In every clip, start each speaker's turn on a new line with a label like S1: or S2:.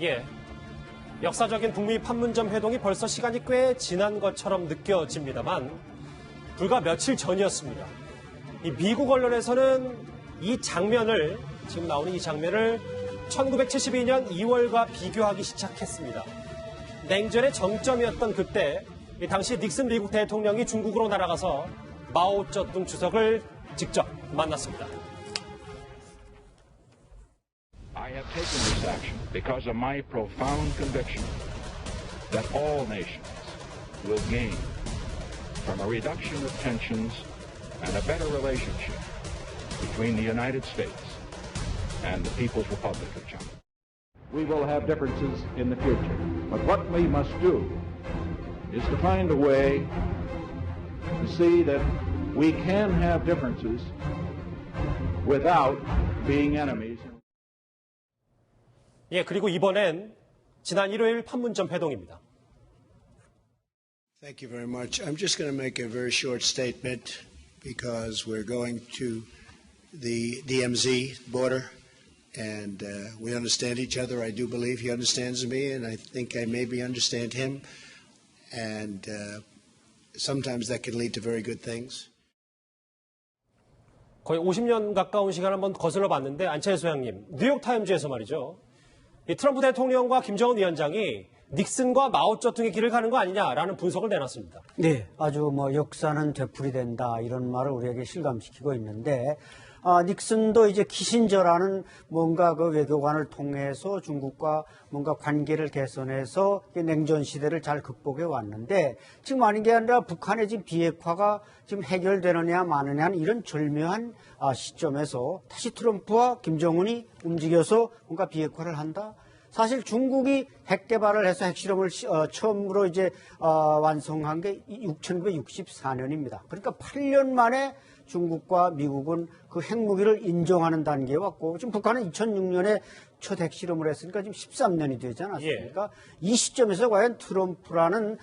S1: 예. 역사적인 북미 판문점 회동이 벌써 시간이 꽤 지난 것처럼 느껴집니다만 불과 며칠 전이었습니다. 이 미국 언론에서는 이 장면을, 지금 나오는 이 장면을 1972년 2월과 비교하기 시작했습니다. 냉전의 정점이었던 그때 당시 닉슨 미국 대통령이 중국으로 날아가서 마오쩌둥 주석을 직접 만났습니다.
S2: I have taken this action because of my profound conviction that all nations will gain from a reduction of tensions and a better relationship between the United States and the People's Republic of China.
S3: We will have differences in the future, but what we must do is to find a way to see that we can have differences without being enemies.
S1: 예, 그리고 이번엔 지난 일요일 판문점 회동입니다.
S4: Thank you very much. I'm just going to make a very short statement because we're going to the DMZ border and we understand each other. I do believe he understands me and I think I maybe understand him. And sometimes that can lead to very good things.
S1: 거의 50년 가까운 시간 한번 거슬러 봤는데 안철수 소장님, 뉴욕타임즈에서 말이죠. 이 트럼프 대통령과 김정은 위원장이 닉슨과 마오쩌둥의 길을 가는 거 아니냐라는 분석을 내놨습니다.
S5: 네, 아주 역사는 되풀이된다 이런 말을 우리에게 실감시키고 있는데 닉슨도 이제 키신저라는 뭔가 그 외교관을 통해서 중국과 뭔가 관계를 개선해서 냉전 시대를 잘 극복해 왔는데 지금 아닌 게 아니라 북한의 지금 비핵화가 지금 해결되느냐 마느냐 이런 절묘한 시점에서 다시 트럼프와 김정은이 움직여서 뭔가 비핵화를 한다. 사실 중국이 핵 개발을 해서 핵실험을 처음으로 이제 완성한 게 1964년입니다. 그러니까 8년 만에 중국과 미국은 그 핵무기를 인정하는 단계에 왔고 지금 북한은 2006년에 첫 핵실험을 했으니까 지금 13년이 되지 않았습니까? 예. 이 시점에서 과연 트럼프라는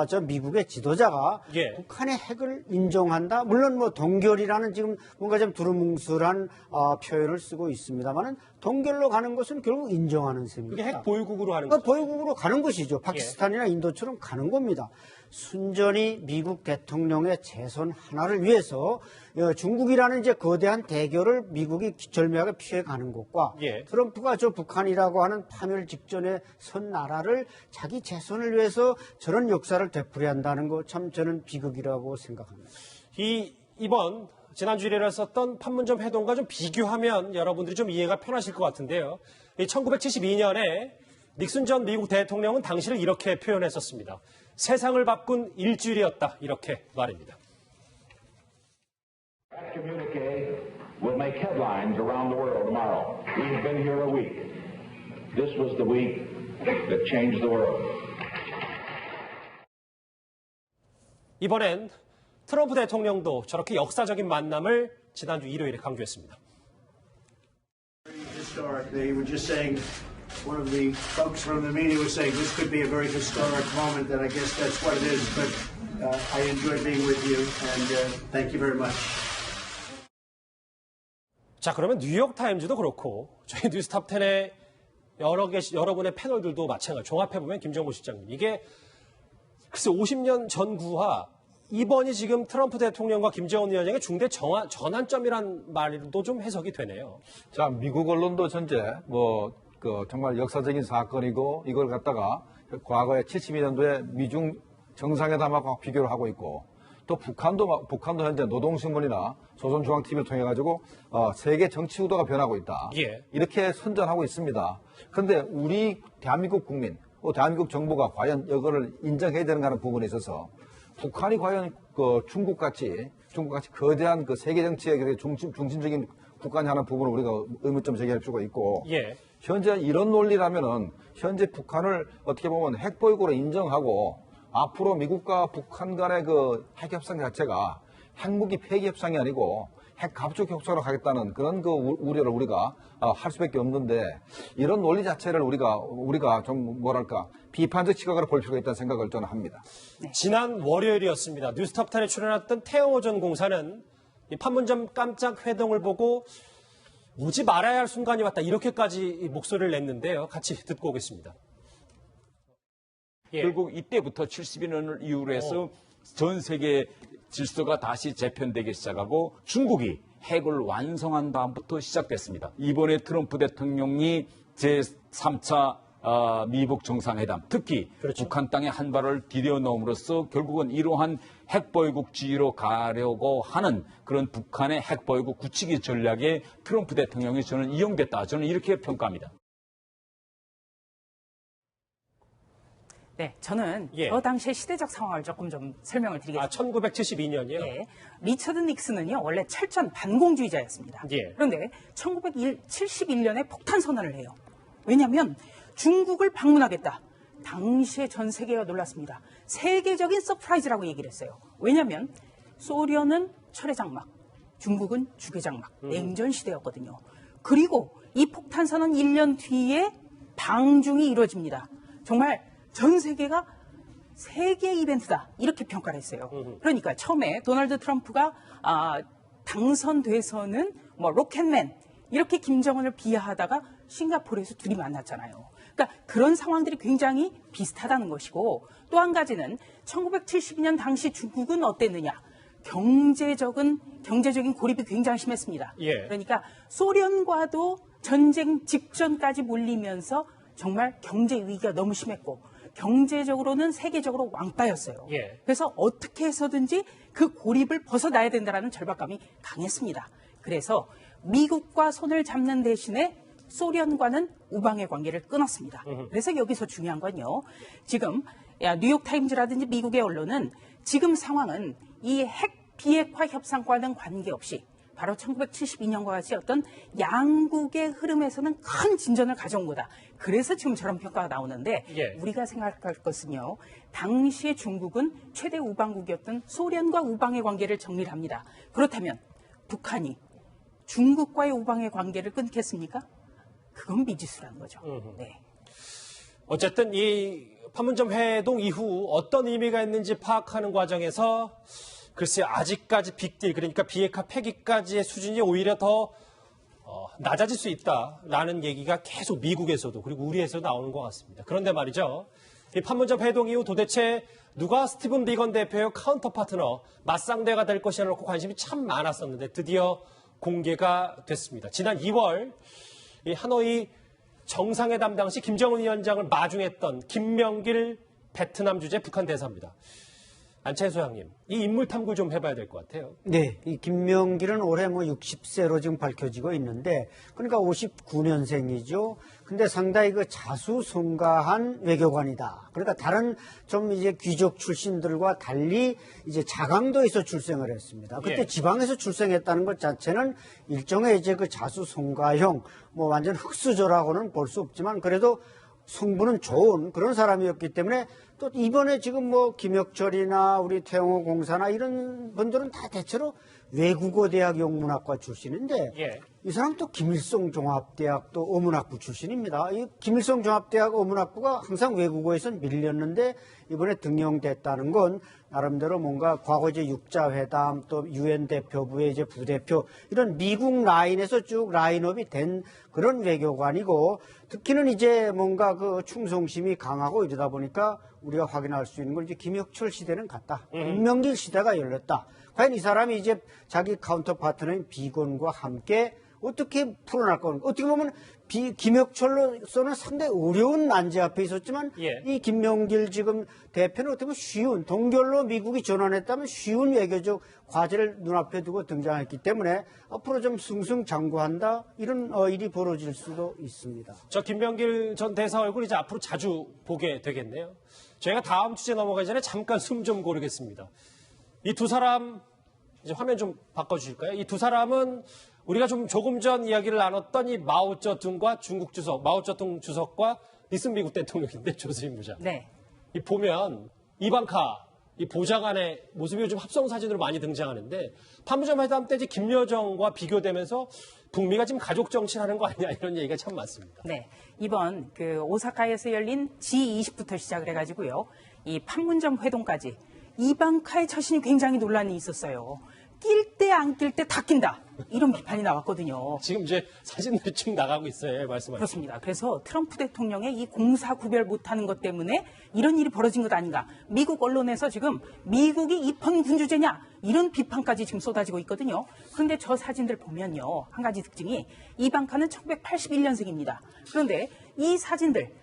S5: 저 미국의 지도자가
S1: 예.
S5: 북한의 핵을 인정한다? 물론 동결이라는 지금 뭔가 좀 두루뭉술한 표현을 쓰고 있습니다만은 동결로 가는 것은 결국 인정하는 셈입니다.
S1: 이게 핵 보유국으로 하는 거죠.
S5: 보유국으로 가는 것이죠. 파키스탄이나 인도처럼 가는 겁니다. 순전히 미국 대통령의 재선 하나를 위해서 중국이라는 이제 거대한 대결을 미국이 절묘하게 피해가는 것과
S1: 예.
S5: 트럼프가 저 북한이라고 하는 파멸 직전에 선 나라를 자기 재선을 위해서 저런 역사를 되풀이한다는 거 참 저는 비극이라고 생각합니다.
S1: 이번 지난주 일요일에 썼던 판문점 회동과 좀 비교하면 여러분들이 좀 이해가 편하실 것 같은데요. 1972년에 닉슨 전 미국 대통령은 당시를 이렇게 표현했었습니다. 세상을 바꾼 일주일이었다. 이렇게 말입니다.
S2: That communique will make headlines around the world tomorrow. We've been here a week. This was the week that changed the world.
S1: 이번엔 트럼프 대통령도 저렇게 역사적인 만남을 지난주 일요일에 강조했습니다.
S4: They were just saying, one of the folks from the media was saying this could be a very historic moment, and I guess that's what it is. But I enjoyed being with you, and thank you very much.
S1: 자, 그러면 뉴욕타임즈도 그렇고 저희 뉴스탑10의 여러분의 패널들도 마찬가지. 종합해보면 김정보 실장님. 이게 글쎄 50년 전구와 이번이 지금 트럼프 대통령과 김정은 위원장의 중대 전환점이란 말도 좀 해석이 되네요.
S6: 자, 미국 언론도 전체 정말 역사적인 사건이고 이걸 갖다가 과거에 72년도에 미중 정상회담하고 비교를 하고 있고 또 북한도 현재 노동신문이나 조선중앙TV를 통해 가지고 세계 정치 구도가 변하고 있다.
S1: 예.
S6: 이렇게 선전하고 있습니다. 그런데 우리 대한민국 국민, 대한민국 정부가 과연 이거를 인정해야 되는가 하는 부분에 있어서 북한이 과연 중국같이 거대한 세계 정치의 중심적인 국가냐 하는 부분을 우리가 의문점 제기할 필요가 있고
S1: 예.
S6: 현재 이런 논리라면은 현재 북한을 어떻게 보면 핵보유국으로 인정하고 앞으로 미국과 북한 간의 핵 협상 자체가 핵무기 폐기 협상이 아니고 핵 갑축 협상으로 가겠다는 그런 우려를 우리가 할 수밖에 없는데 이런 논리 자체를 우리가 좀 비판적 시각으로 볼 필요가 있다는 생각을 저는 합니다.
S1: 네. 지난 월요일이었습니다. 뉴스톱10에 출연했던 태영호 전 공사는 이 판문점 깜짝 회동을 보고 오지 말아야 할 순간이 왔다. 이렇게까지 목소리를 냈는데요. 같이 듣고 오겠습니다. 예.
S7: 결국 이때부터 72년을 이후로 해서 전 세계 질서가 다시 재편되기 시작하고 중국이 핵을 완성한 다음부터 시작됐습니다. 이번에 트럼프 대통령이 제3차 미북 정상회담, 특히
S1: 그렇죠.
S7: 북한 땅에 한 발을 디뎌 넣음으로써 결국은 이러한 핵보유국주의로 가려고 하는 그런 북한의 핵보유국 굳히기 전략에 트럼프 대통령이 저는 이용됐다. 저는 이렇게 평가합니다.
S8: 네, 저는 그 당시의 시대적 상황을 조금 좀 설명을 드리겠습니다.
S1: 1972년이요?
S8: 네, 리처드 닉슨은요 원래 철저한 반공주의자였습니다.
S1: 예.
S8: 그런데 1971년에 폭탄 선언을 해요. 왜냐하면 중국을 방문하겠다. 당시에 전 세계가 놀랐습니다. 세계적인 서프라이즈라고 얘기를 했어요. 왜냐하면 소련은 철의 장막, 중국은 죽의 장막, 냉전 시대였거든요. 그리고 이 폭탄 선언 1년 뒤에 방중이 이루어집니다. 정말 전 세계가 세계 이벤트다 이렇게 평가를 했어요. 그러니까 처음에 도널드 트럼프가 당선돼서는 뭐 로켓맨 이렇게 김정은을 비하하다가 싱가포르에서 둘이 만났잖아요. 그러니까 그런 상황들이 굉장히 비슷하다는 것이고 또 한 가지는 1972년 당시 중국은 어땠느냐. 경제적인 고립이 굉장히 심했습니다.
S1: 예.
S8: 그러니까 소련과도 전쟁 직전까지 몰리면서 정말 경제 위기가 너무 심했고 경제적으로는 세계적으로 왕따였어요.
S1: 예.
S8: 그래서 어떻게 해서든지 그 고립을 벗어나야 된다는 절박감이 강했습니다. 그래서 미국과 손을 잡는 대신에 소련과는 우방의 관계를 끊었습니다. 그래서 여기서 중요한 건요. 지금 뉴욕타임즈라든지 미국의 언론은 지금 상황은 이 핵 비핵화 협상과는 관계없이 바로 1972년과 같이 어떤 양국의 흐름에서는 큰 진전을 가져온 거다. 그래서 지금 저런 평가가 나오는데 우리가 생각할 것은요. 당시에 중국은 최대 우방국이었던 소련과 우방의 관계를 정리를 합니다. 그렇다면 북한이 중국과의 우방의 관계를 끊겠습니까? 그건 미지수라는 거죠. 네.
S1: 어쨌든 이 판문점 회동 이후 어떤 의미가 있는지 파악하는 과정에서 글쎄 아직까지 빅딜 그러니까 비핵화 폐기까지의 수준이 오히려 더 낮아질 수 있다라는 얘기가 계속 미국에서도 그리고 우리에서도 나오는 것 같습니다. 그런데 말이죠. 이 판문점 회동 이후 도대체 누가 스티븐 비건 대표의 카운터 파트너 맞상대가 될 것이냐 놓고 관심이 참 많았었는데 드디어 공개가 됐습니다. 지난 2월 이 하노이 정상회담 당시 김정은 위원장을 마중했던 김명길 베트남 주재 북한 대사입니다. 안채 소장님, 이 인물 탐구 좀 해봐야 될 것 같아요.
S5: 네, 이 김명길은 올해 60세로 지금 밝혀지고 있는데, 그러니까 59년생이죠. 근데 상당히 그 자수성가한 외교관이다. 그러니까 다른 좀 이제 귀족 출신들과 달리 이제 자강도에서 출생을 했습니다. 그때 지방에서 출생했다는 것 자체는 일종의 이제 그 자수성가형, 완전 흑수저라고는 볼 수 없지만 그래도 성분은 좋은 그런 사람이었기 때문에 또 이번에 지금 김혁철이나 우리 태영호 공사나 이런 분들은 다 대체로 외국어 대학 영문학과 출신인데 이 사람 또 김일성 종합대학도 어문학부 출신입니다. 이 김일성 종합대학 어문학부가 항상 외국어에선 밀렸는데 이번에 등용됐다는 건 나름대로 뭔가 과거 이제 육자회담 또 유엔 대표부의 이제 부대표 이런 미국 라인에서 쭉 라인업이 된 그런 외교관이고 특히는 이제 뭔가 그 충성심이 강하고 이러다 보니까 우리가 확인할 수 있는 건 이제 김혁철 시대는 갔다. 김명길 시대가 열렸다. 과연 이 사람이 이제 자기 카운터 파트너인 비건과 함께 어떻게 풀어날 건가. 어떻게 보면 김혁철로서는 상당히 어려운 난제 앞에 있었지만 이 김명길 지금 대표는 어떻게 보면 쉬운 동결로 미국이 전환했다면 쉬운 외교적 과제를 눈앞에 두고 등장했기 때문에 앞으로 좀 승승장구한다 이런 일이 벌어질 수도 있습니다.
S1: 저 김명길 전 대사 얼굴 이제 앞으로 자주 보게 되겠네요. 저희가 다음 주제 넘어가기 전에 잠깐 숨 좀 고르겠습니다. 이 두 사람 이제 화면 좀 바꿔주실까요? 이 두 사람은 우리가 조금 전 이야기를 나눴던 이 마오쩌둥과 중국 주석, 마오쩌둥 주석과 닉슨 미국 대통령인데 조수임 부장.
S8: 네.
S1: 이 보면 이방카 이 보좌관의 모습이 요즘 합성 사진으로 많이 등장하는데 판문점 회담 때 이제 김여정과 비교되면서 북미가 지금 가족 정치를 하는 거 아니냐 이런 얘기가 참 많습니다.
S8: 네. 이번 그 오사카에서 열린 G20부터 시작을 해가지고요. 이 판문점 회동까지 이방카의 처신이 굉장히 논란이 있었어요. 낄 때 안 낄 때 다 낀다. 이런 비판이 나왔거든요.
S1: 지금 이제 사진들이 쭉 나가고 있어요. 예, 말씀하시죠.
S8: 그렇습니다. 그래서 트럼프 대통령의 이 공사 구별 못하는 것 때문에 이런 일이 벌어진 것 아닌가. 미국 언론에서 지금 미국이 입헌 군주제냐 이런 비판까지 지금 쏟아지고 있거든요. 그런데 저 사진들 보면요. 한 가지 특징이 이방카는 1981년생입니다. 그런데 이 사진들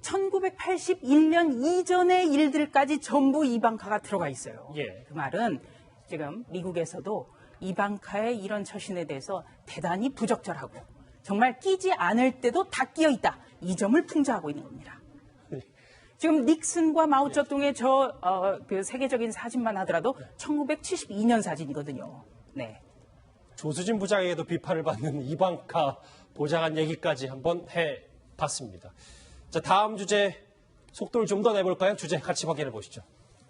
S8: 1981년 이전의 일들까지 전부 이방카가 들어가 있어요.
S1: 예.
S8: 그 말은 지금 미국에서도 이방카의 이런 처신에 대해서 대단히 부적절하고 정말 끼지 않을 때도 다 끼어 있다. 이 점을 풍자하고 있는 겁니다. 지금 닉슨과 마오쩌둥의 그 세계적인 사진만 하더라도 1972년 사진이거든요. 네.
S1: 조수진 부장에게도 비판을 받는 이방카 보좌관 얘기까지 한번 해봤습니다. 자, 다음 주제 속도를 좀 더 내볼까요? 주제 같이 확인해 보시죠.